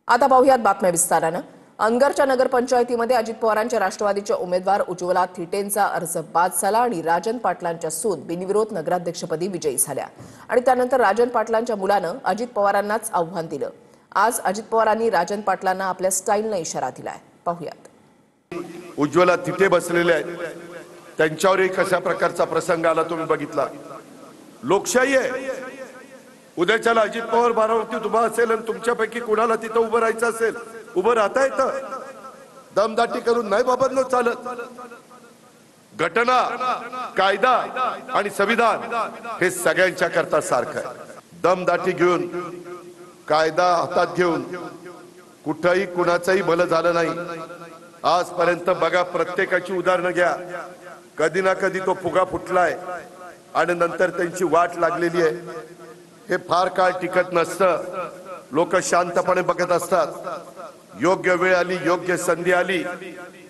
आता पाहूयात बातम्या विस्तारानं। अनगरच्या नगरपंचायतीमध्ये अजित पवारांच्या राष्ट्रवादीच्या उमेदवार उज्ज्वला थिटेंचा अर्ज बाद झाला आणि राजन पाटलांच्या सून बिनविरोध नगराध्यक्षपदी विजयी झाल्या। आणि त्यानंतर राजन पाटलांच्या मुलानं अजित पवारांनाच आव्हान दिलं। आज अजित पवारांनी राजन पाटलांना आपल्या स्टाईलने इशारा दिलाय। पाहूयात। उज्ज्वला थिटे बसलेले आहेत, त्यांच्यावरही कशा प्रकारचा प्रसंग आला तुम्ही बघितला। लोकशाही आहे, उद्याच्याला अजित पवार बारामतीत उभा असेल आणि तुमच्यापैकी कुणाला तिथं उभं राहायचं असेल, उभं राहता येतं। दमदाटी करून नाही बाबांनो चालत। घटना, कायदा आणि संविधान हे सगळ्यांच्या करता सारखं आहे। दमदाटी घेऊन, कायदा हातात घेऊन कुठेही कुणाचंही भलं झालं नाही आजपर्यंत। बघा, प्रत्येकाची उदाहरणं घ्या, कधी ना कधी तो फुगा फुटलाय आणि नंतर त्यांची वाट लागलेली आहे। हे फार काळ टिकत नसतं, लोक शांतपणे बघत असतात। योग्य वेळ आली, योग्य संधी आली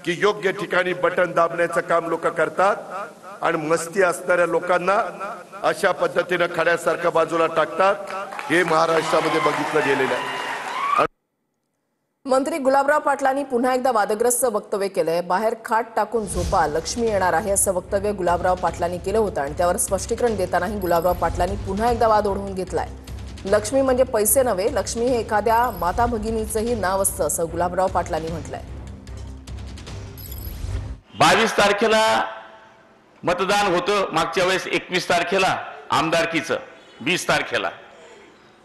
की योग्य ठिकाणी बटन दाबण्याचं काम लोक करतात आणि मस्ती असणाऱ्या लोकांना अशा पद्धतीने खड्यासारखं बाजूला टाकतात। हे महाराष्ट्रामध्ये बघितलं गेलेलं आहे। मंत्री गुलाबराव पाटलांनी पुन्हा एकदा वादग्रस्त वक्तव्य केलंय। बाहेर खाट टाकून झोपा, लक्ष्मी येणार आहे असं वक्तव्य गुलाबराव पाटलांनी केलं होतं आणि त्यावर स्पष्टीकरण देतानाही गुलाबराव पाटलांनी पुन्हा एकदा वाद ओढवून घेतलाय। लक्ष्मी म्हणजे पैसे नव्हे, लक्ष्मी हे एखाद्या माता भगिनीचंही नाव असतं असं गुलाबराव पाटलांनी म्हटलंय। 22 तारखेला मतदान होतं, मागच्या वेळेस 21 तारखेला आमदारकीचं, 20 तारखेला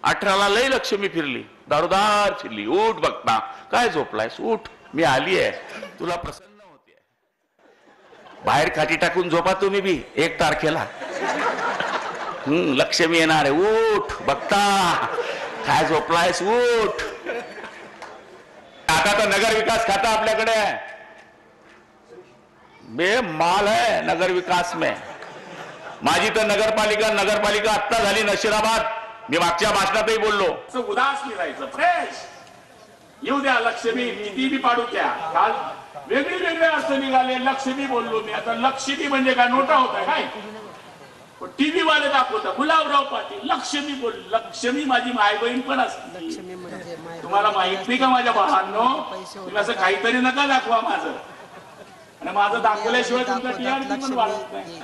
18ला लई लक्ष्मी फिरली, दारोदार फिरली। उठ बघता, काय झोपलायस, उठ, मी आली आहे, तुला प्रसन्न होते। बाहेर खाटी टाकून झोपा तुम्ही बी 1 तारखेला। लक्ष्मी येणार आहे, उठ बघता, काय झोपलायस, उठ। आता तर नगर विकास खाता आपल्याकडे आहे, बेमाल है नगर विकास में। माझी तर नगरपालिका आत्ता झाली नशिराबाद। मी मागच्या भाषणातही बोललो, उदास निघायचं, फ्रेश येऊ द्या। लक्ष्मी किती बी पाडू द्या, काल वेगळे अर्थ निघाले। लक्ष्मी बोललो मी, आता लक्ष्मी म्हणजे काय नोटा होता काय? टीव्ही वाले दाखवता गुलाबराव पाटील लक्ष्मी बोल। लक्ष्मी माझी माय बहीण पण असते, तुम्हाला माहित नाही का माझ्या भावांनो? तुम्ही असं काहीतरी नका दाखवा माझं, आणि माझं दाखवल्याशिवाय तुमचा टीआरपी पण वाढत नाही।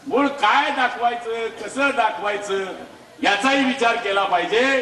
मूळ काय दाखवायचं, कसं दाखवायचं याचाही विचार केला पाहिजे।